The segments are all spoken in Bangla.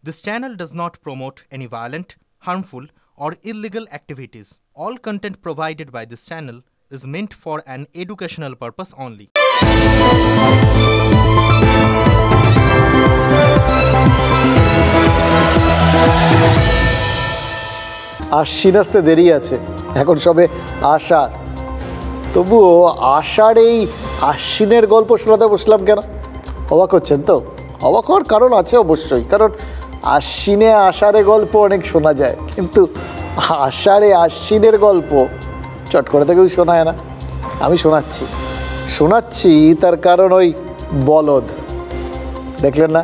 This channel does not promote any violent, harmful, or illegal activities. All content provided by this channel is meant for an educational purpose only. আশ্বিন আসতে দেরি আছে, এখন সবে আষাঢ়। তবুও আষাঢ় এই আশ্বিনের গল্প শোনাতে বসলাম কেন? অবাক হচ্ছেন তো? অবাক হওয়ার কারণ আছে অবশ্যই, কারণ আশ্বিনে আষাঢ়ে গল্প অনেক শোনা যায়, কিন্তু আষাঢ়ে আশ্বিনের গল্প চট করে তো কেউ শোনায় না। আমি শোনাচ্ছি তার কারণ ওই বলদ। দেখলেন না,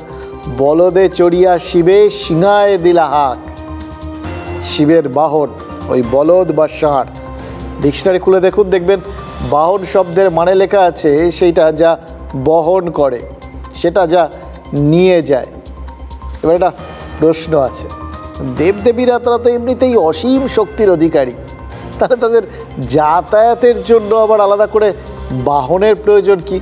বলদে চড়িয়া শিবে সিংহায় দিলা হাক। শিবের বাহন ওই বলদ বা ষাঁড়। ডিকশনারি খুলে দেখুন, দেখবেন বাহন শব্দের মানে লেখা আছে সেইটা যা বহন করে, সেটা যা নিয়ে যায়। এবার একটা প্রশ্ন আছে, দেবদেবীরা তারা তো এমনিতেই অসীম শক্তির অধিকারী, তাহলে তাদের যাতায়াতের জন্য আবার আলাদা করে বাহনের প্রয়োজন কি?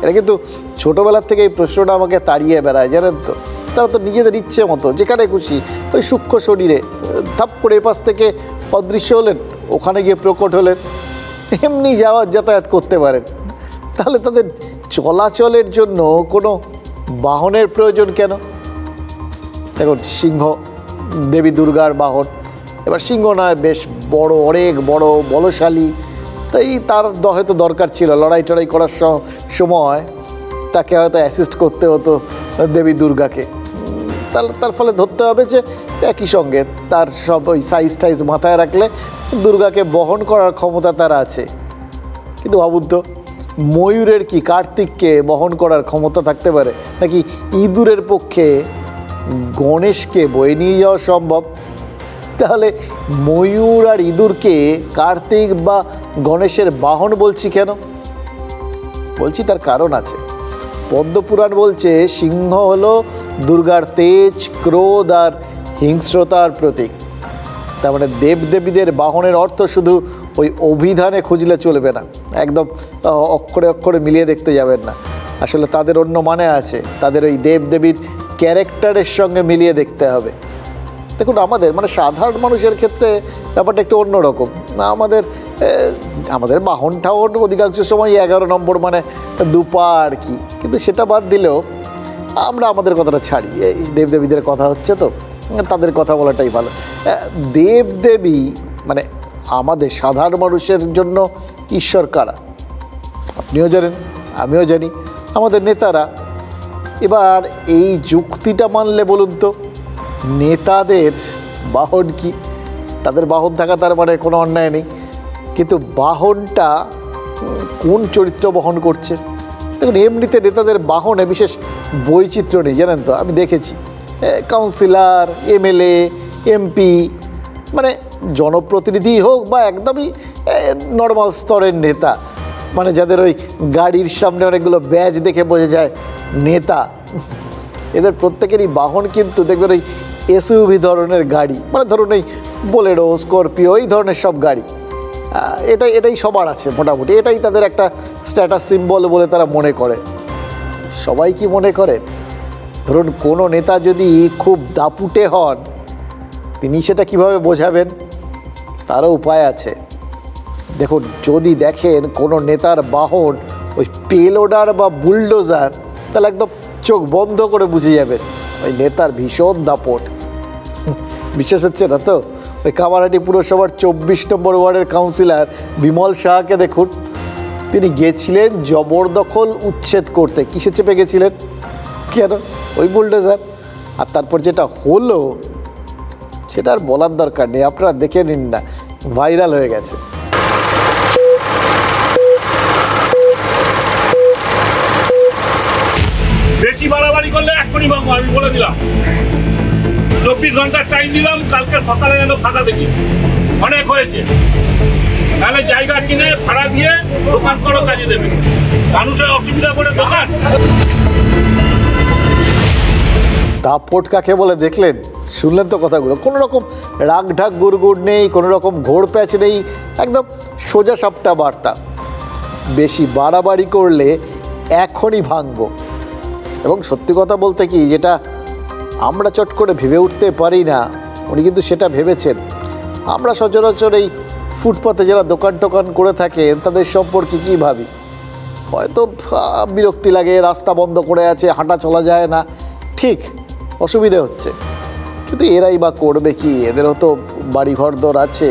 এটা কিন্তু ছোটোবেলার থেকে এই প্রশ্নটা আমাকে তাড়িয়ে বেড়ায়, জানেন তো। তারা তো নিজেদের ইচ্ছে মতো যেখানে খুশি ওই সূক্ষ্ম শরীরে থাপ করে এপাশ থেকে অদৃশ্য হলেন, ওখানে গিয়ে প্রকট হলেন, এমনি যাতায়াত করতে পারেন। তাহলে তাদের চলাচলের জন্য কোনো বাহনের প্রয়োজন কেন? দেখুন, সিংহ দেবী দুর্গার বাহন। এবার সিংহ নয়, বেশ বড়, অনেক বড়, বলশালী, তাই তার হয়তো দরকার ছিল লড়াই টড়াই করার সময় তাকে হয়তো অ্যাসিস্ট করতে হতো দেবী দুর্গাকে। তার ফলে ধরতে হবে যে একই সঙ্গে তার সব ওই সাইজ টাইজ মাথায় রাখলে দুর্গাকে বহন করার ক্ষমতা তার আছে। কিন্তু ভাবুন তো, ময়ূরের কি কার্তিককে বহন করার ক্ষমতা থাকতে পারে? নাকি ইঁদুরের পক্ষে গণেশকে বয়ে নিয়ে যাওয়া সম্ভব? তাহলে ময়ূর আর ইঁদুরকে কার্তিক বা গণেশের বাহন বলছি কেন? বলছি তার কারণ আছে। পদ্মপুরাণ বলছে সিংহ হলো দুর্গার তেজ, ক্রোধ আর হিংস্রতার প্রতীক। তার মানে দেবদেবীদের বাহনের অর্থ শুধু ওই অভিধানে খুঁজলে চলবে না, একদম অক্ষরে অক্ষরে মিলিয়ে দেখতে যাবেন না। আসলে তাদের অন্য মানে আছে, তাদের ওই দেবদেবীর ক্যারেক্টারের সঙ্গে মিলিয়ে দেখতে হবে। দেখুন, আমাদের মানে সাধারণ মানুষের ক্ষেত্রে ব্যাপারটা একটু অন্যরকম। আমাদের বাহন ঠাহন অধিকাংশ সময় 11 নম্বর, মানে দুপা আর কি। কিন্তু সেটা বাদ দিলেও আমরা আমাদের কথাটা ছাড়ি, এই দেবদেবীদের কথা হচ্ছে তো, তাদের কথা বলাটাই ভালো। দেবদেবী মানে আমাদের সাধারণ মানুষের জন্য ঈশ্বর কারা? আপনিও জানেন, আমিও জানি, আমাদের নেতারা। এবার এই যুক্তিটা মানলে বলুন তো, নেতাদের বাহন কি? তাদের বাহন থাকা তার মানে কোনো অন্যায় নেই, কিন্তু বাহনটা কোন চরিত্র বহন করছে? দেখুন, এমনিতে নেতাদের বাহনে বিশেষ বৈচিত্র্য নেই, জানেন তো। আমি দেখেছি কাউন্সিলর, এমএলএ, এমপি, মানে জনপ্রতিনিধি হোক বা একদমই নর্মাল স্তরের নেতা, মানে যাদের ওই গাড়ির সামনে অনেকগুলো ব্যাজ দেখে বোঝা যায় নেতা, এদের প্রত্যেকেরই বাহন কিন্তু দেখবেন ওই এসইউভি ধরনের গাড়ি, মানে ধরুন এই বোলেরো, স্করপিও, এই ধরনের সব গাড়ি। এটাই সবার আছে মোটামুটি, এটাই তাদের একটা স্ট্যাটাস সিম্বল বলে তারা মনে করে। সবাই কি মনে করে? ধরুন কোনো নেতা যদি খুব দাপুটে হন, তিনি সেটা কিভাবে বোঝাবেন? তারও উপায় আছে। দেখুন, যদি দেখেন কোনো নেতার বাহন ওই পেলোডার বা বুলডোজার, তাহলে একদম চোখ বন্ধ করে বুঝে যাবেন ওই নেতার ভীষণ দাপট। বিশ্বাস হচ্ছে না তো? ওই কামারহাটি পুরসভার 24 নম্বর ওয়ার্ডের কাউন্সিলর বিমল সাহাকে দেখুন, তিনি গেছিলেন জবরদখল উচ্ছেদ করতে। কিসে চেপে গেছিলেন? কেন? ওই বুলডোজার। আর তারপর যেটা হলো সেটা আর বলার দরকার নেই, আপনারা দেখে নিন না, ভাইরাল হয়ে গেছে। বেশি বাড়াবাড়ি করলে এখনই ভাঙবো, আমি বলে দিলাম। 24 ঘন্টার টাইম দিলাম, কালকে সকালে যেন ফাঁকা দেখি। অনেক হয়েছে, তাহলে জায়গা কিনে ভাড়া দিয়ে দোকান করো, কাজে দেবে। মানুষের অসুবিধা করে দোকান। দাপট কাকে বলে দেখলেন? শুনলেন তো কথাগুলো? কোনো রকম রাগ ঢাক গুড়গুড় নেই, কোনো রকম ঘোর প্যাচ নেই, একদম সোজা সাপটা বার্তা। বেশি বাড়াবাড়ি করলে এখনই ভাঙবো। এবং সত্যি কথা বলতে কি, যেটা আমরা চট করে ভেবে উঠতে পারি না, উনি কিন্তু সেটা ভেবেছেন। আমরা সচরাচর এই ফুটপাতে যারা দোকান টোকান করে থাকেন তাদের সম্পর্কে কী ভাবি? হয়তো বিরক্তি লাগে, রাস্তা বন্ধ করে আছে, হাঁটা চলা যায় না, ঠিক অসুবিধে হচ্ছে, কিন্তু এরাই বা করবে কি? এদেরও তো বাড়িঘর দর আছে,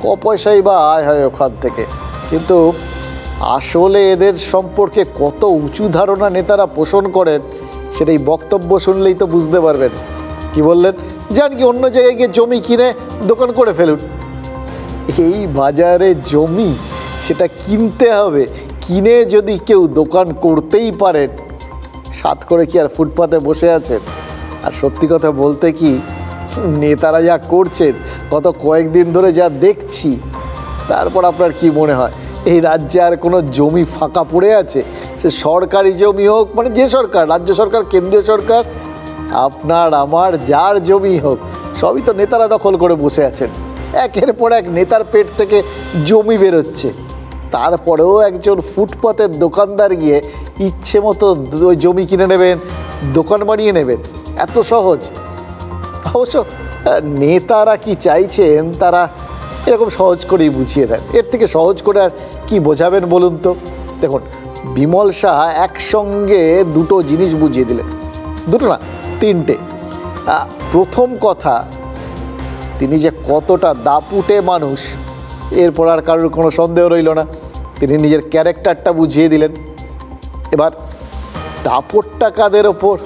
ক পয়সাই বা আয় হয় ওখান থেকে। কিন্তু আসলে এদের সম্পর্কে কত উঁচু ধারণা নেতারা পোষণ করেন সেটাই বক্তব্য শুনলেই তো বুঝতে পারবেন। কি বললেন? যান কি অন্য জায়গায় গিয়ে জমি কিনে দোকান করে ফেলুন। এই বাজারে জমি সেটা কিনতে হবে, কিনে যদি কেউ দোকান করতেই পারেন, সাত করে কি আর ফুটপাতে বসে আছেন? আর সত্যি কথা বলতে কি, নেতারা যা করছেন গত কয়েকদিন ধরে যা দেখছি, তারপর আপনার কি মনে হয় এই রাজ্যে আর কোনো জমি ফাঁকা পড়ে আছে? সে সরকারি জমি হোক, মানে যে সরকার, রাজ্য সরকার, কেন্দ্রীয় সরকার, আপনার আমার যার জমি হোক, সবই তো নেতারা দখল করে বসে আছেন। একের পর এক নেতার পেট থেকে জমি বেরোচ্ছে, তারপরেও একজন ফুটপাতের দোকানদার গিয়ে ইচ্ছে মতো ওই জমি কিনে নেবেন, দোকান বানিয়ে নেবেন, এত সহজ? অবশ্য নেতারা কি চাইছেন তারা এরকম সহজ করেই বুঝিয়ে দেন। এর থেকে সহজ করে আর কি বোঝাবেন বলুন তো? দেখুন, বিমল শাহ একসঙ্গে দুটো জিনিস বুঝিয়ে দিলেন, দুটো না তিনটে। প্রথম কথা, তিনি যে কতটা দাপুটে মানুষ এরপর আর কারোর কোনো সন্দেহ রইল না। তিনি নিজের ক্যারেক্টারটা বুঝিয়ে দিলেন। এবার দাপটটা কাদের ওপর?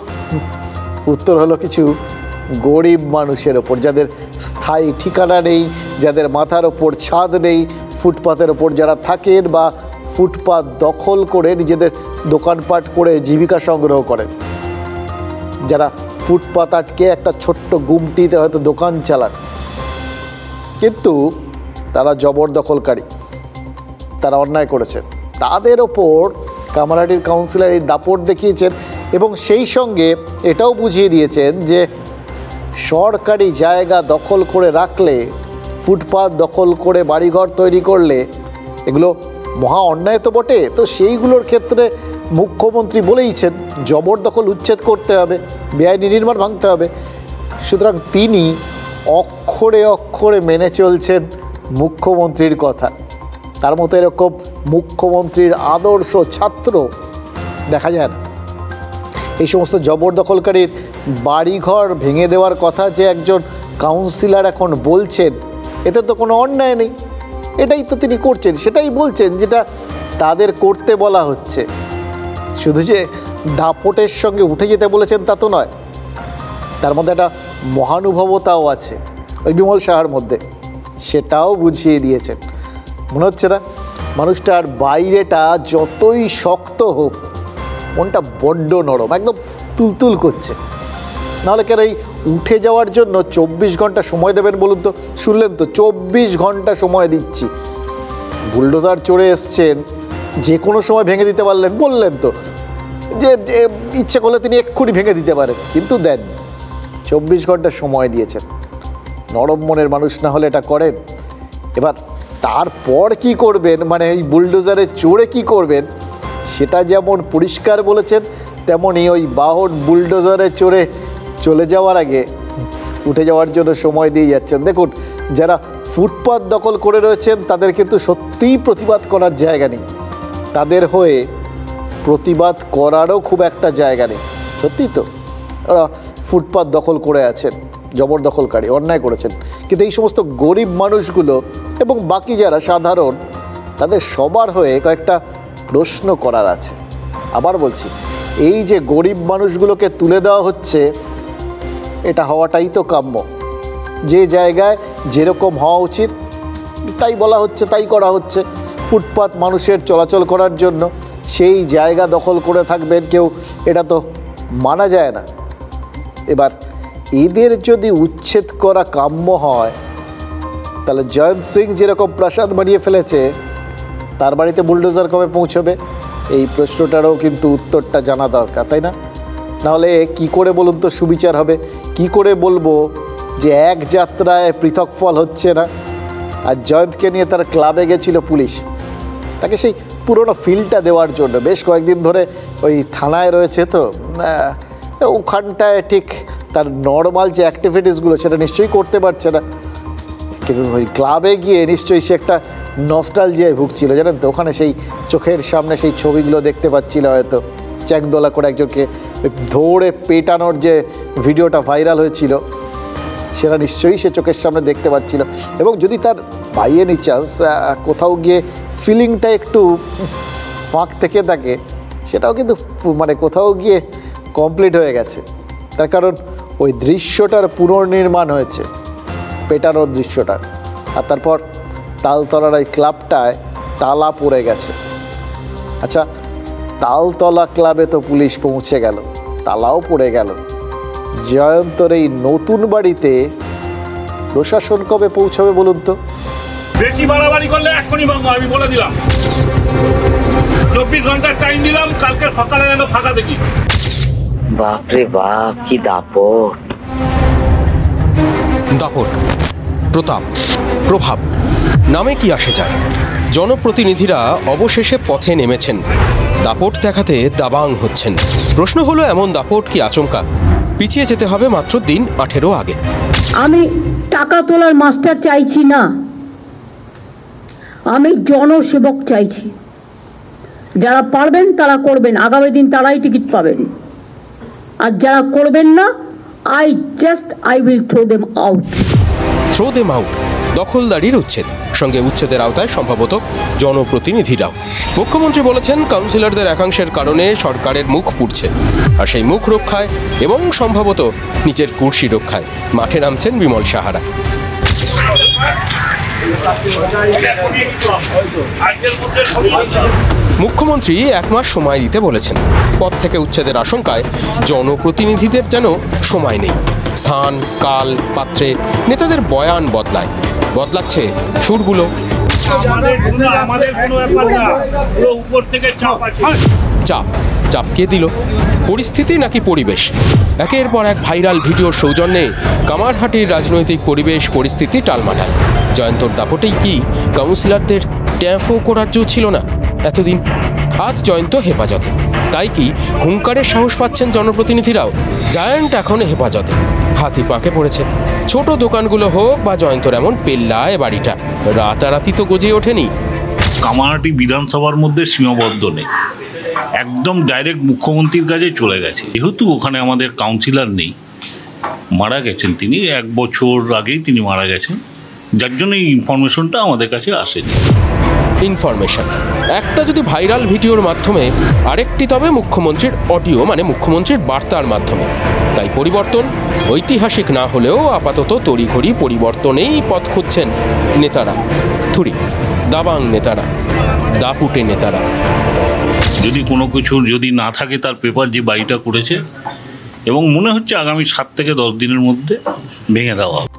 উত্তর হলো কিছু গরিব মানুষের ওপর, যাদের স্থায়ী ঠিকানা নেই, যাদের মাথার ওপর ছাদ নেই, ফুটপাতের ওপর যারা থাকেন বা ফুটপাত দখল করে নিজেদের দোকানপাট করে জীবিকা সংগ্রহ করেন, যারা ফুটপাত আটকে একটা ছোট্ট গুমটিতে হয়তো দোকান চালান, কিন্তু তারা জবরদখলকারী, তারা অন্যায় করেছেন, তাদের ওপর কামারহাটির কাউন্সিলর এই দাপট দেখিয়েছেন এবং সেই সঙ্গে এটাও বুঝিয়ে দিয়েছেন যে সরকারি জায়গা দখল করে রাখলে, ফুটপাত দখল করে বাড়িঘর তৈরি করলে এগুলো মহা অন্যায় তো বটে। তো সেইগুলোর ক্ষেত্রে মুখ্যমন্ত্রী বলেইছেন জবরদখল উচ্ছেদ করতে হবে, বেআইনি নির্মাণ ভাঙতে হবে। সুতরাং তিনি অক্ষরে অক্ষরে মেনে চলছেন মুখ্যমন্ত্রীর কথা। তার মতো এরকম মুখ্যমন্ত্রীর আদর্শ ছাত্র দেখা যায় না। এই সমস্ত জবরদখলকারীর বাড়িঘর ভেঙে দেওয়ার কথা যে একজন কাউন্সিলর এখন বলছেন, এতে তো কোনো অন্যায় নেই, এটাই তো তিনি করছেন, সেটাই বলছেন যেটা তাদের করতে বলা হচ্ছে। শুধু যে দাপটের সঙ্গে উঠে যেতে বলেছেন তা তো নয়, তার মধ্যে একটা মহানুভবতাও আছে ওই বিমল শাহর মধ্যে, সেটাও বুঝিয়ে দিয়েছেন। মনে হচ্ছে না মানুষটার বাইরেটা যতই শক্ত হোক, মনটা বড্ড নরম, একদম তুলতুল করছে। নাহলে কেন এই উঠে যাওয়ার জন্য 24 ঘন্টা সময় দেবেন বলুন তো? শুনলেন তো, 24 ঘন্টা সময় দিচ্ছি। বুলডোজার চড়ে এসছেন, যে কোনো সময় ভেঙে দিতে পারলেন, বললেন তো যে ইচ্ছে করলে তিনি এক্ষুনি ভেঙে দিতে পারেন, কিন্তু দেন 24 ঘন্টা সময় দিয়েছেন। নরম মনের মানুষ না হলে এটা করেন? এবার তারপর কি করবেন, মানে এই বুলডোজারে চড়ে কি করবেন, সেটা যেমন পরিষ্কার বলেছেন, তেমনই ওই বাহন বুলডোজারে চড়ে চলে যাওয়ার আগে উঠে যাওয়ার জন্য সময় দিয়ে যাচ্ছেন। দেখুন, যারা ফুটপাত দখল করে রয়েছেন তাদের কিন্তু সত্যিই প্রতিবাদ করার জায়গা নেই, তাদের হয়ে প্রতিবাদ করারও খুব একটা জায়গা নেই। সত্যিই তো ওরা ফুটপাত দখল করে আছেন, জবরদখলকারী, অন্যায় করেছেন। কিন্তু এই সমস্ত গরিব মানুষগুলো এবং বাকি যারা সাধারণ, তাদের সবার হয়ে কয়েকটা প্রশ্ন করার আছে। আবার বলছি, এই যে গরিব মানুষগুলোকে তুলে দেওয়া হচ্ছে, এটা হওয়াটাই তো কাম্য। যে জায়গায় যেরকম হওয়া উচিত তাই বলা হচ্ছে, তাই করা হচ্ছে। ফুটপাত মানুষের চলাচল করার জন্য, সেই জায়গা দখল করে থাকবেন কেউ, এটা তো মানা যায় না। এবার এদের যদি উচ্ছেদ করা কাম্য হয়, তাহলে জয়ন্ত সিং যেরকম প্রাসাদ বানিয়ে ফেলেছে, তার বাড়িতে বুলডোজার কবে পৌঁছবে? এই প্রশ্নটারও কিন্তু উত্তরটা জানা দরকার, তাই না? নাহলে কি করে বলুন তো সুবিচার হবে? কি করে বলবো যে এক যাত্রায় পৃথক ফল হচ্ছে না? আর জয়ন্তকে নিয়ে তার ক্লাবে গেছিল পুলিশ, তাকে সেই পুরোনো ফিলটা দেওয়ার জন্য। বেশ কয়েকদিন ধরে ওই থানায় রয়েছে, তো ওখানটায় ঠিক তার নর্মাল যে অ্যাক্টিভিটিসগুলো সেটা নিশ্চয়ই করতে পারছে না। কিন্তু ওই ক্লাবে গিয়ে নিশ্চয়ই সে একটা নস্টালজিয়ায় ভুগছিল, জানেন তো। ওখানে সেই চোখের সামনে সেই ছবিগুলো দেখতে পাচ্ছিল, হয়তো চ্যাংদোলা করে একজনকে ধরে পেটানোর যে ভিডিওটা ভাইরাল হয়েছিল সেটা নিশ্চয়ই সে চোখের সামনে দেখতে পাচ্ছিল। এবং যদি তার বাই এনি চান্স কোথাও গিয়ে ফিলিংটা একটু ফাঁক থেকে থাকে, সেটাও কিন্তু মানে কোথাও গিয়ে কমপ্লিট হয়ে গেছে। তার কারণ ওই দৃশ্যটার পুনর্নির্মাণ হয়েছে, পেটানোর দৃশ্যটা। আর তারপর তালতলার ওই ক্লাবটায় তালা পড়ে গেছে। আচ্ছা, তালতলা ক্লাবে তো পুলিশ পৌঁছে গেল, তালাও পড়ে গেল। জয়ন্তর এই নতুন বাড়িতে প্রশাসন কবে পৌঁছবে বলুন তো? বেশি বাড়াবাড়ি করলে এক্ষুনি ভাঙবো, আমি বলে দিলাম। 24 ঘন্টার টাইম দিলাম, কালকে সকালে যেন ফাঁকা দেখি। বাপরে বাপ, কি দাপট! দাপট, প্রতাপ, প্রভাব নামে কি আসে যায়? জনপ্রতিনিধিরা অবশেষে পথে নেমেছেন, দাপট দেখাতে দাবাং হচ্ছেন। প্রশ্ন হলো, এমন দাপট কি আচমকা? পিছিয়ে যেতে হবে মাত্র দিন 18 আগে। আমি টাকা তোলার মাস্টার চাইছি না, আমি জনসেবক চাইছি। যারা পারবেন তারা করবেন, আগামী দিন তারাই টিকিট পাবেন। আর যারা করবেন না, I will throw them out. Throw them out, দখলদারির উচ্ছেদ, সঙ্গে উচ্ছেদের আওতায় সম্ভবত জনপ্রতিনিধিরাও। মুখ্যমন্ত্রী বলেছেন, কাউন্সিলরদের একাংশের কারণে সরকারের মুখ পুড়ছে, আর সেই মুখ রক্ষায় এবং সম্ভবত নিজের কুর্সি রক্ষায় মাঠে নামছেন বিমল সাহারা। মুখ্যমন্ত্রী 1 মাস সময় দিতে বলেছেন। পদ থেকে উচ্ছেদের আশঙ্কায় জনপ্রতিনিধিদের যেন সময় নেই। স্থান, কাল, পাত্রে নেতাদের বয়ান বদলাচ্ছে সুরগুলো। চাপ কে দিল? পরিস্থিতি নাকি পরিবেশ? একের পর এক ভাইরাল ভিডিওর সৌজন্যে কামারহাটির রাজনৈতিক পরিস্থিতি টালমাটাল। জয়ন্তর দাপটেই কি কাউন্সিলরদের ট্যাফও করার জো ছিল না এতদিন? আজ জয়ন্ত হেফাজতে, তাই কি হুঙ্কারের সাহস পাচ্ছেন জনপ্রতিনিধিরাও? জায়ান্ট এখন হেফাজতে, হাতি পাঁকে পড়েছে। ছোট দোকানগুলো হোক বা জয়ন্তর এমন পেল্লায় বাড়িটা, রাতারাতি তো গজিয়ে ওঠেনি। কামারহাটি বিধানসভার মধ্যে সীমাবদ্ধ নেই, একদম ডাইরেক্ট মুখ্যমন্ত্রীর কাছে চলে গেছে। যেহেতু ওখানে আমাদের কাউন্সিলর নেই, মারা গেছেন তিনি, 1 বছর আগেই তিনি মারা গেছেন, যার জন্য এই ইনফরমেশনটা আমাদের কাছে আসেনি। ইনফরমেশন একটা যদি ভাইরাল ভিডিওর মাধ্যমে, আরেকটি তবে মুখ্যমন্ত্রীর অডিও, মানে মুখ্যমন্ত্রীর বার্তার মাধ্যমে। তাই পরিবর্তন ঐতিহাসিক না হলেও আপাতত তড়িঘড়ি পরিবর্তনেই পথ খুঁজছেন নেতারা। দাবাং নেতারা, দাপুটে নেতারা। যদি কোনো কিছু যদি না থাকে তার পেপার, যে বাড়িটা করেছে, এবং মনে হচ্ছে আগামী 7 থেকে 10 দিনের মধ্যে ভেঙে দেওয়া হবে।